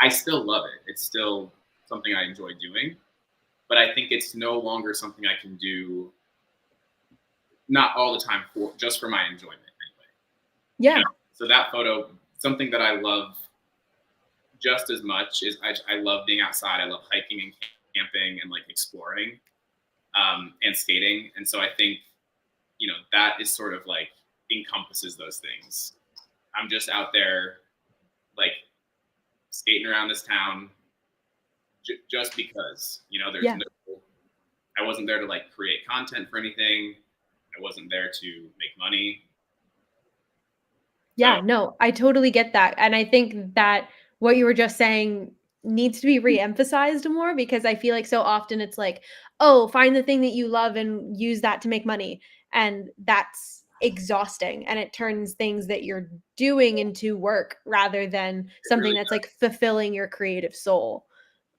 I still love it. It's still something I enjoy doing, but I think it's no longer something I can do not all the time for just for my enjoyment anyway. You Yeah. know, so that photo, something that I love just as much is I love being outside. I love hiking and camping and like exploring and skating. And so I think that is sort of like encompasses those things. I'm just out there like skating around this town just because there's Yeah. no. I wasn't there to like create content for anything. I wasn't there to make money. So Yeah, no, I totally get that, and I think that what you were just saying needs to be re-emphasized more because I feel like so often it's like, "Oh, find the thing that you love and use that to make money," and that's exhausting, and it turns things that you're doing into work rather than it something really that's, does. like, fulfilling your creative soul.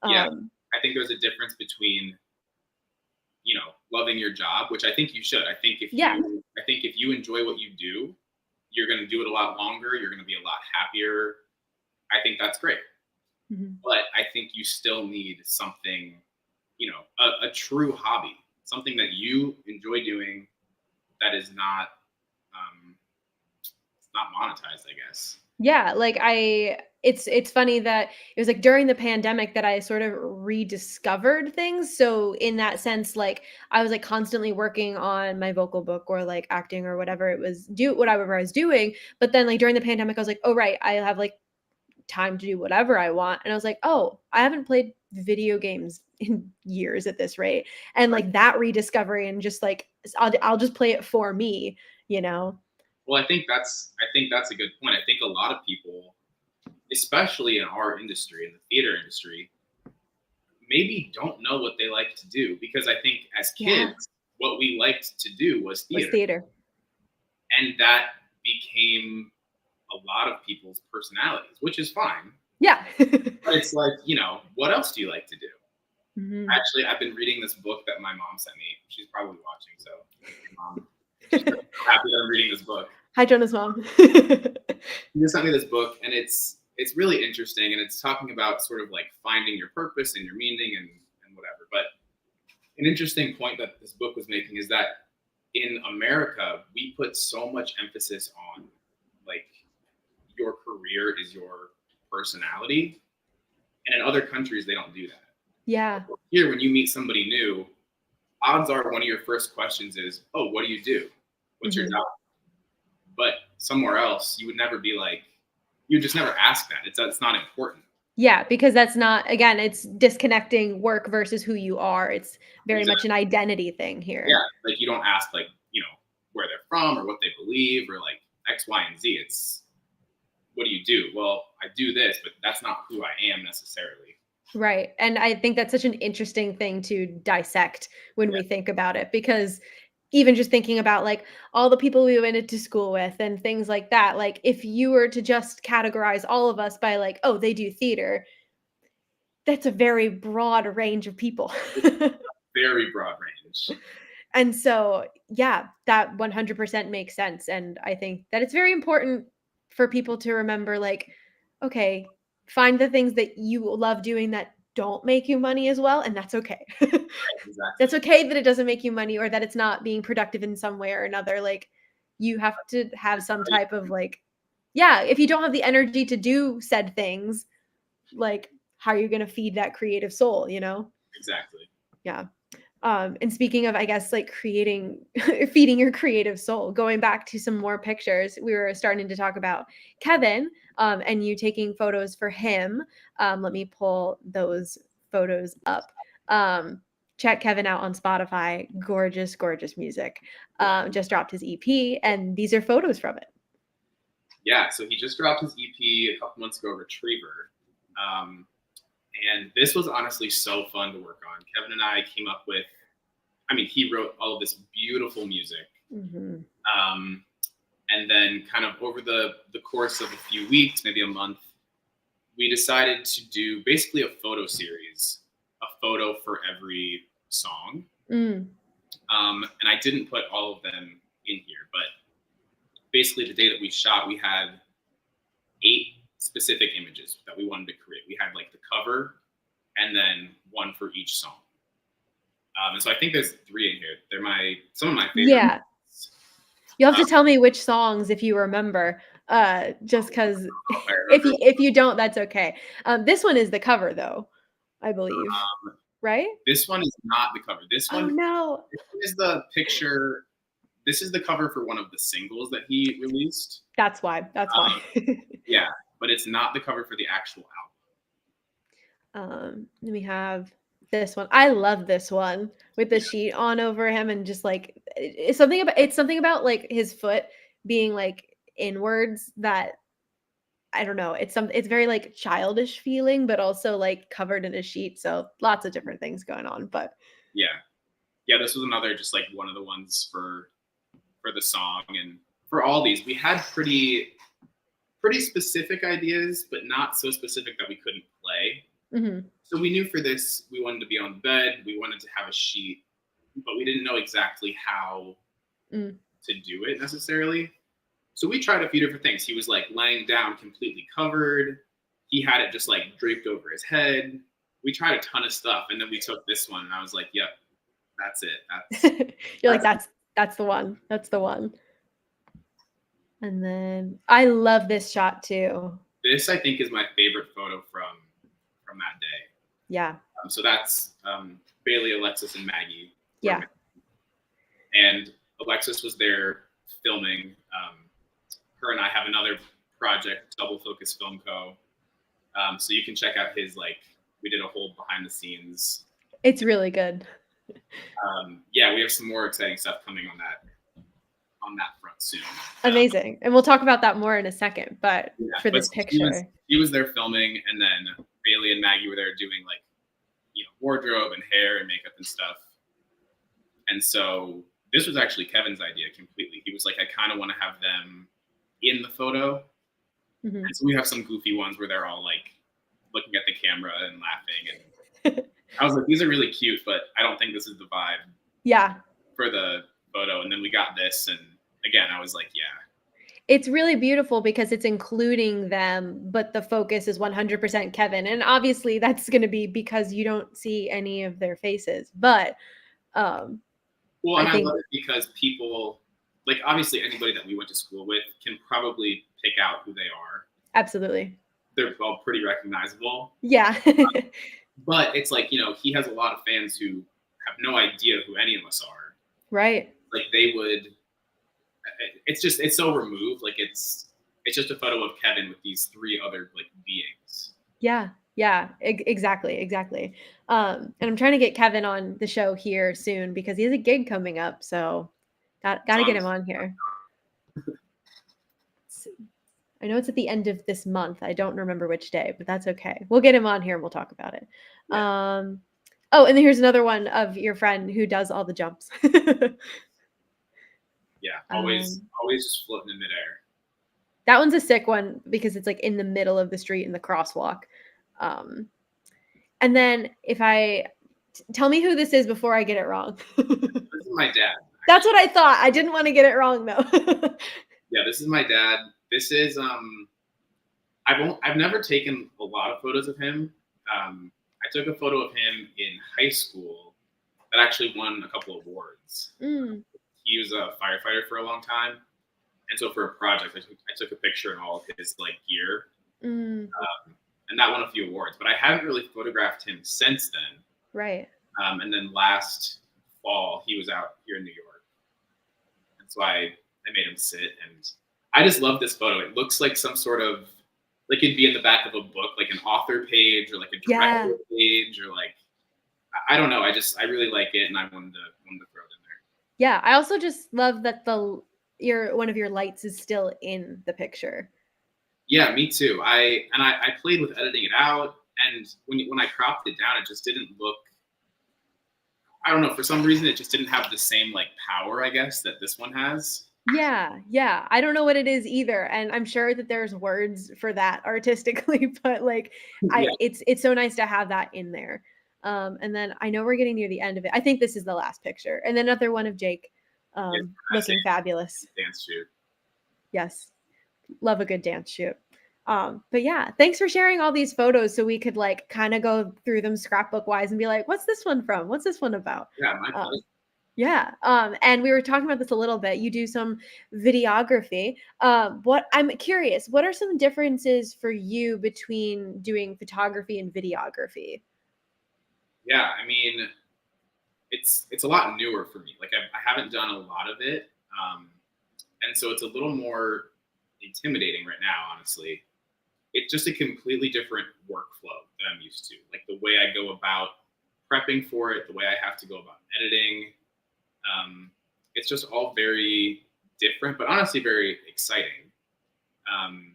Yeah, Um, I think there's a difference between loving your job, which I think you should. yeah. I think if you enjoy what you do, you're going to do it a lot longer. You're going to be a lot happier. I think that's great. Mhm. But I think you still need something, a true hobby, something that you enjoy doing that is um, not monetized, I guess. Yeah, like it's funny that it was like during the pandemic that I sort of rediscovered things. So in that sense, like I was like constantly working on my vocal book or like acting or whatever it was do whatever I was doing. But then like during the pandemic, I was like, oh right, I have like time to do whatever I want. And I was like, oh, I haven't played video games in years at this rate. And Right. like that rediscovery and just like I'll just play it for me, you know? Well, I think that's a good point. I think a lot of people, especially in our industry, in the theater industry, maybe don't know what they like to do because I think as Yeah. kids, what we liked to do was Was theater, theater. and that became a lot of people's personalities, which is fine. Yeah. But it's like, what else do you like to do? Mhm. Actually, I've been reading this book that my mom sent me. She's probably watching, so mom, she's so happy that I'm reading this book. Hi, Jonah's mom. She just sent me this book, and it's really interesting, and it's talking about sort of like finding your purpose and your meaning and whatever. But an interesting point that this book was making is that in America, we put so much emphasis on like your career is your personality, and in other countries they don't do that. Yeah. Here, when you meet somebody new, odds are one of your first questions is, "Oh, what do you do? What's your Mhm. job?" But somewhere else, you would never be like, you just never ask that. It's not important. Yeah, because that's not again, it's disconnecting work versus who you are. It's very much an Exactly. identity thing Yeah, here. like you don't ask like where they're from or what they believe or like X, Y, and Z. It's what do you do? Well, I do this, but that's not who I am necessarily. Right, and I think that's such an interesting thing to dissect when Yeah, we think about it because even just thinking about, like, all the people we went to school with and things like that, like, if you were to just categorize all of us by, like, "Oh, they do theater," that's a very broad range of people. it's very broad range. And so, yeah, that 100% makes sense, and I think that it's very important for people to remember, like, okay, find the things that you love doing that don't make you money as well, and that's okay. That's Exactly. okay that it doesn't make you money or that it's not being productive in some way or another. Like, you have to have some type of like, yeah, if you don't have the energy to do said things, like, how are you going to feed that creative soul, you know? Exactly. Yeah. And speaking of, I guess, like creating, feeding your creative soul, going back to some more pictures, we were starting to talk about Kevin, and you taking photos for him. Let me pull those photos up. Check Kevin out on Spotify. Gorgeous, gorgeous music. Yeah. Just dropped his EP, and these are photos from it. Yeah. So he just dropped his EP a couple months ago, Retriever. Um, and this was honestly so fun to work on. Kevin and I came up with, I mean, he wrote all of this beautiful music. Mm-hmm. Um, and then kind of over the course of a few weeks, maybe a month, we decided to do basically a photo series, a photo for every song. Mm. And I didn't put all of them in here, but basically the day that we shot, we had 8 specific images that we wanted to create. We had like the cover and then one for each song. And so I think there's 3 in here. They're some of my favorite. Yeah. You'll have to tell me which songs if you remember, just because if you don't, that's okay. This one is the cover, though, I believe, right? This one is not the cover. This Oh one no, is the picture. This is the cover for one of the singles that he released. that's why. That's why. Yeah, but it's not the cover for the actual Then we have this one. I love this one with the sheet on over him and just like it's something about like his foot being like inwards that I don't know. It's very like childish feeling, but also like covered in a sheet. So lots of different things going on. But yeah. This was another just like one of the ones for the song, and for all these we had pretty specific ideas, but not so specific that we couldn't play. mm-hmm. So we knew for this we wanted to be on the bed, we wanted to have a sheet, but we didn't know exactly how to do it necessarily. So we tried a few different things. He was like laying down completely covered. He had it just like draped over his head. We tried a ton of stuff, and then we took this one, and I was like, "Yep, that's it." You're like that's the one. That's the one. And then I love this shot too. This I think is my favorite photo from that day. Yeah. So that's Bailey, Alexis, and Maggie. Yeah. And Alexis was there filming. Her and I have another project, Double Focus Film Co. So you can check out his we did a whole behind the scenes. It's really good. Yeah, we have some more exciting stuff coming on that front soon. Amazing. And we'll talk about that more in a second, but for this picture. He was there filming, and then Bailey and Maggie were there doing wardrobe and hair and makeup and stuff. And so this was actually Kevin's idea completely. He was like, I kind of want to have them in the photo. Mm-hmm. And so we have some goofy ones where they're all like looking at the camera and laughing. And I was like, these are really cute, but I don't think this is the vibe. Yeah. For the photo. And then we got this, and again, I was like, yeah. It's really beautiful because it's including them, but the focus is 100% Kevin. And obviously that's going to be because you don't see any of their faces. But well, and I love it because people, obviously anybody that we went to school with can probably pick out who they are. Absolutely. They're all pretty recognizable. Yeah. But it's he has a lot of fans who have no idea who any of us are. Right. They would, it's so removed. It's just a photo of Kevin with these 3 other beings. Yeah. Yeah, exactly. And I'm trying to get Kevin on the show here soon because he has a gig coming up. So got to get him on here. I know it's at the end of this month. I don't remember which day, but that's okay. We'll get him on here and we'll talk about it. Yeah. Oh, and then here's another one of your friend who does all the jumps. Yeah, always just floating in midair. That one's a sick one because it's in the middle of the street in the crosswalk. And then tell me who this is before I get it wrong. This is my dad. Actually. That's what I thought. I didn't want to get it wrong though. Yeah, this is my dad. This is I I've never taken a lot of photos of him. I took a photo of him in high school that actually won a couple awards. Mm, He was a firefighter for a long time, and so for a project, I took a picture in all of his like gear, mm, and that won a few awards. But I haven't really photographed him since then. right. And then last fall, he was out here in New York, and so I made him sit, and I just love this photo. It looks like some sort of like it'd be in the back of a book, like an author page or like a Yeah. director page, or like I don't know. I really like it, and I wanted to throw it in there. Yeah, I also just love that the your one of your lights is still in the picture. Yeah, me too. I played with editing it out, and when I cropped it down, it just didn't look. I don't know. For some reason, it just didn't have the same like power, I guess, that this one has. Yeah, yeah. I don't know what it is either, and I'm sure that there's words for that artistically, but like Yeah, it's so nice to have that in there. And then I know we're getting near the end of it. I think this is the last picture. And then another one of Jake it's looking fabulous. dance shoot. Yes. Love a good dance shoot. But yeah, thanks for sharing all these photos so we could like kind of go through them scrapbook wise and be like, what's this one from? What's this one about? Yeah, my pleasure. Yeah. And we were talking about this a little bit. You do some videography. What I'm curious, what are some differences for you between doing photography and videography? Yeah, I mean, it's a lot newer for me. Like I haven't done a lot of it, and so it's a little more intimidating right now. Honestly, it's just a completely different workflow that I'm used to. Like the way I go about prepping for it, the way I have to go about editing. It's just all very different, but honestly very exciting. Um,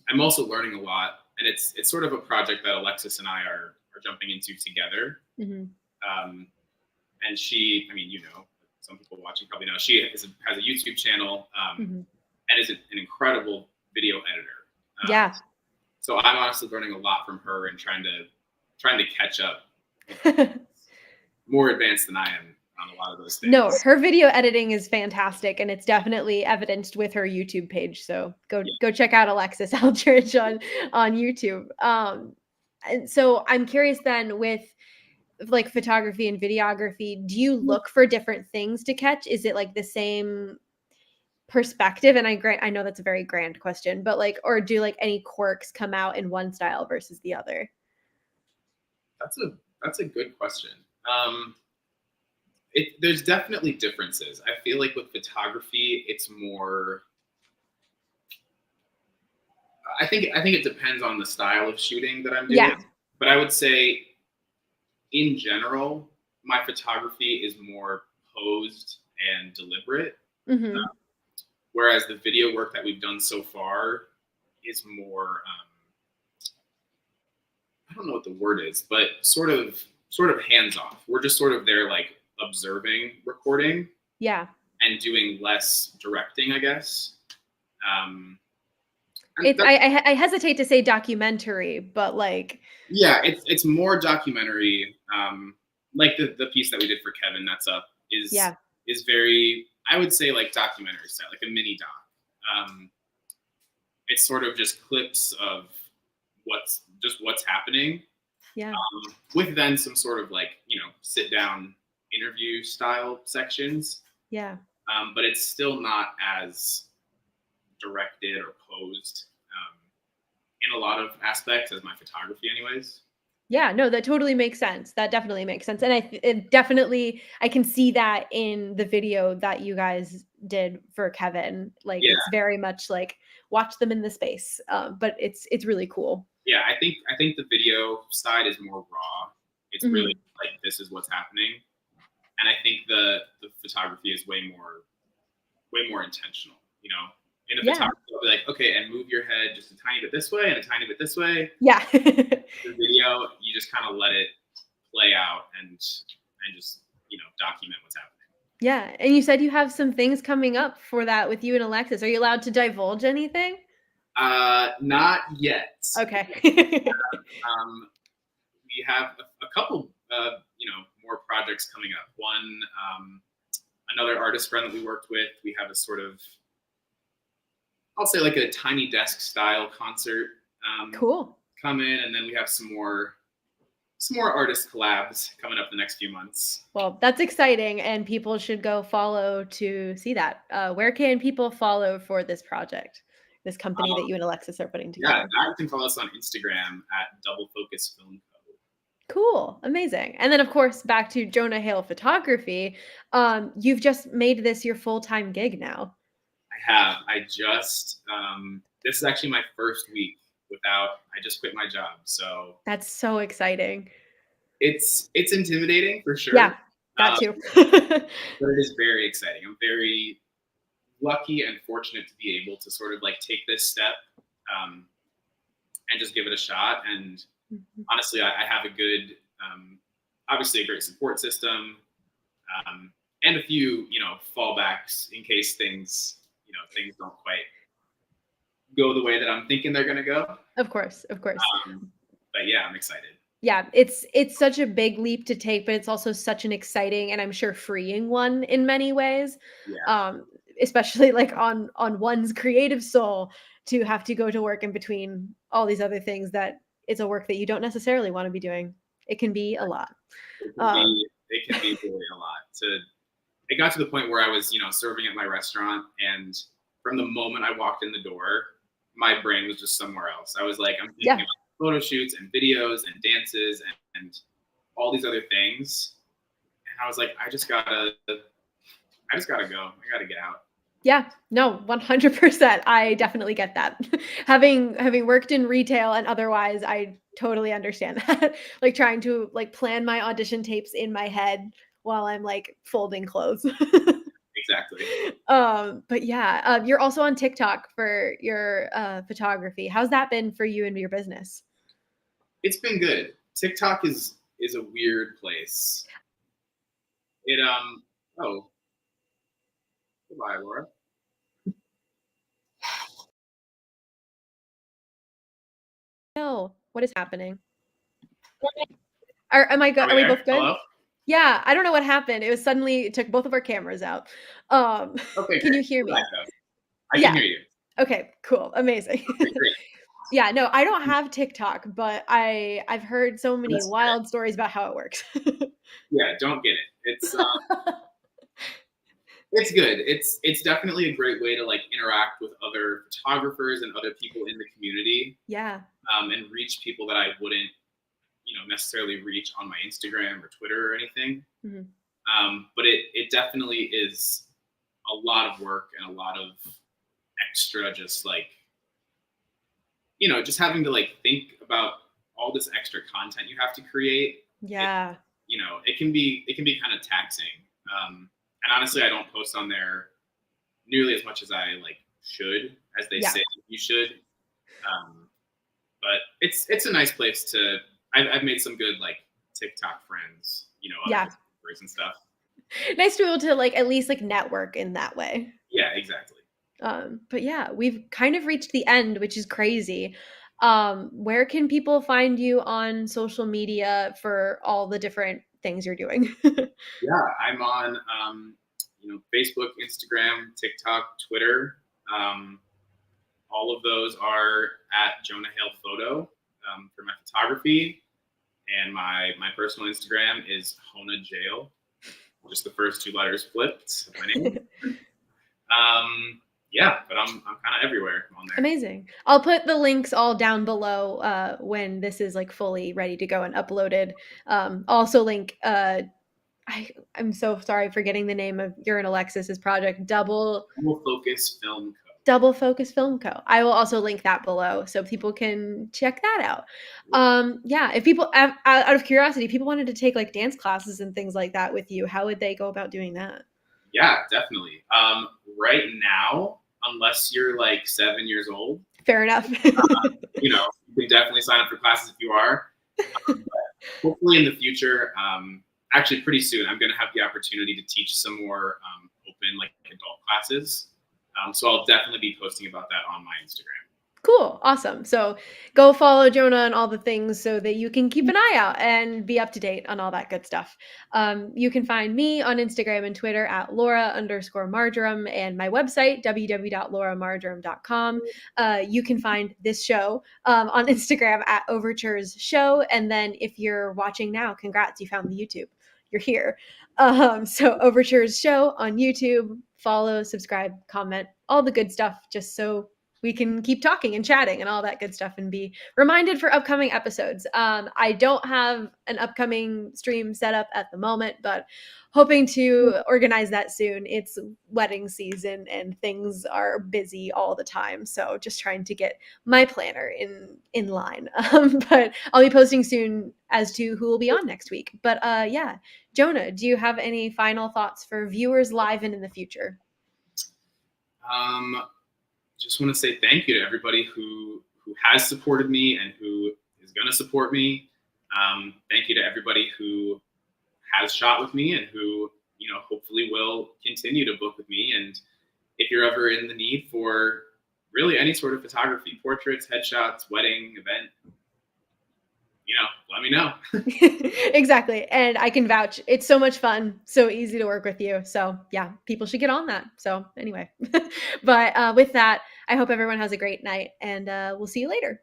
I'm also learning a lot, and it's sort of a project that Alexis and I are jumping into together. Hmm. Um, and she, I mean, some people watching probably know she has a YouTube channel, Hmm. and is an incredible video editor. Yeah. So I'm honestly learning a lot from her and trying to catch up. More advanced than I am on a lot of those No, things. her video editing is fantastic, and it's definitely evidenced with her YouTube page. So Yeah. go check out Alexis Aldridge on YouTube. And so I'm curious then with like photography and videography, do you look for different things to catch? Is it like the same perspective? And I know that's a very grand question, but like, or do like any quirks come out in one style versus the other? That's a good question. Um, there's definitely differences. I feel like with photography, it's more. I think it depends on the style of shooting that I'm doing, Yeah. but I would say in general, my photography is more posed and deliberate, Hmm. whereas the video work that we've done so far is more. I don't know what the word is, but sort of hands off. We're just sort of there, like observing, recording, Yeah. and doing less directing, I guess. Um, and It's I hesitate to say documentary, but like yeah, it's more documentary. Like the piece that we did for Kevin, that's up yeah. is very, I would say, like documentary style, like a mini doc. It's sort of just clips of what's happening, Yeah. with then some sort of like sit down interview style sections. Yeah. But it's still not as directed or posed, in a lot of aspects as my photography, anyways. Yeah, no, that totally makes sense. That definitely makes sense. And it definitely I can see that in the video that you guys did for Kevin. Like Yeah, it's very much like watch them in the space. But it's really cool. yeah. I think the video side is more raw. It's really Mhm. like this is what's happening, and I think the photography is way more intentional. In a Yeah. photography, I'll be like, okay, and move your head just a tiny bit this way and a tiny bit this way. Yeah. The video, you just kind of let it play out and just document what's happening. Yeah. And you said you have some things coming up for that with you and Alexis. Are you allowed to divulge anything? Not yet. Okay. Um, we have a couple, more projects coming up. One, another artist friend that we worked with. We have a sort of I'll say like a tiny desk style concert Cool. come in, and then we have some more artist collabs coming up the next few months. Well, that's exciting, and people should go follow to see that. Where can people follow for this project, this company that Um, you and Alexis are putting yeah, together? you can follow us on Instagram at Double Focus Film Co. Cool, amazing. And then, of course, back to Jonah Hale Photography. You've just made this your full-time gig now. I have. I just this is actually my first week without. I just quit my job, so That's so exciting. it's intimidating for Yeah, sure, that um, too. but it is very exciting. I'm very lucky and fortunate to be able to sort of like take this step um, and just give it a shot. And Mhm. honestly, I have a good, obviously a great support system, and a few, fallbacks in case things don't quite go the way that I'm thinking they're going to go. Of course, of course. But yeah, I'm excited. Yeah, it's such a big leap to take, but it's also such an exciting and I'm sure freeing one in many ways. Yeah, Um, especially like on one's creative soul to have to go to work in between all these other things that it's a work that you don't necessarily want to be doing. It can be a lot. Um, it can be really a lot. It got to the point where I was, serving at my restaurant, and from the moment I walked in the door, my brain was just somewhere else. I was like, I'm thinking yeah, about photo shoots and videos and dances and all these other things. And I was like, I just gotta go. I gotta get out. yeah, no, 100%. I definitely get that. Having worked in retail and otherwise, I totally understand that. Like trying to like plan my audition tapes in my head while I'm like folding clothes. Exactly. But yeah, you're also on TikTok for your photography. How's that been for you and your business? It's been good. TikTok is a weird place. It oh, goodbye, Laura. No, what is happening? Am I Are good? we Are we there? both good? Hello? Yeah, I don't know what happened. It was suddenly it took both of our cameras out. Um, Okay, can great. you hear We're back me? though. I can Yeah. hear you. Okay, cool. Amazing. Okay, great. Yeah, no, I don't have TikTok, but I've heard so many That's wild stories about how it works. Yeah, don't get it. It's good. It's definitely a great way to like interact with other photographers and other people in the community, Yeah. and reach people that I wouldn't, necessarily reach on my Instagram or Twitter or anything. Mhm. But it definitely is a lot of work and a lot of extra, just like just having to like think about all this extra content you have to create. It Yeah. it can be kind of taxing. And honestly, I don't post on there nearly as much as I like should, as they Yeah. say you should. Um, but it's a nice place to. I've made some good like TikTok friends, other Yeah. photographers and stuff. Nice to be able to like at least like network in that way. Yeah, exactly. But yeah, we've kind of reached the end, which is crazy. Where can people find you on social media for all the different things you're doing? Yeah, I'm on Facebook, Instagram, TikTok, Twitter. Um, all of those are at Jonah Hale Photo for my photography, and my personal Instagram is Hona Jail, just the first two letters flipped of my name. Yeah, but I'm kind of everywhere on there. Amazing. I'll put the links all down below when this is like fully ready to go and uploaded. Also link I'm so sorry for getting the name of your and Alexis's project, Dual Focus Film Co. Double Focus Film Co. I will also link that below so people can check that out. Yeah, if people out of curiosity, people wanted to take like dance classes and things like that with you, how would they go about doing that? Yeah, definitely. Right now, unless you're like 7 years old, Fair enough. you can definitely sign up for classes if you are. But hopefully in the future, actually pretty soon, I'm going to have the opportunity to teach some more open like adult classes. So I'll definitely be posting about that on my Instagram. Cool. Awesome. So go follow Jonah and all the things so that you can keep an eye out and be up to date on all that good stuff. You can find me on Instagram and Twitter at Laura_Marjoram and my website, www.lauramarjoram.com. You can find this show on Instagram at Overtures Show. And then if you're watching now, congrats, you found the YouTube. You're here. So Overtures Show on YouTube. Follow, subscribe, comment, all the good stuff, just so we can keep talking and chatting and all that good stuff and be reminded for upcoming episodes. I don't have an upcoming stream set up at the moment, but hoping to organize that soon. It's wedding season and things are busy all the time. So just trying to get my planner in line. But I'll be posting soon as to who will be on next week. But yeah, Jonah, do you have any final thoughts for viewers live and in the future? Just want to say thank you to everybody who has supported me and who is going to support me. Thank you to everybody who has shot with me and who, hopefully will continue to book with me. And if you're ever in the need for really any sort of photography, portraits, headshots, wedding, event, let me know. Exactly. And I can vouch. It's so much fun, so easy to work with you. So yeah, people should get on that. So anyway, but with that, I hope everyone has a great night and we'll see you later.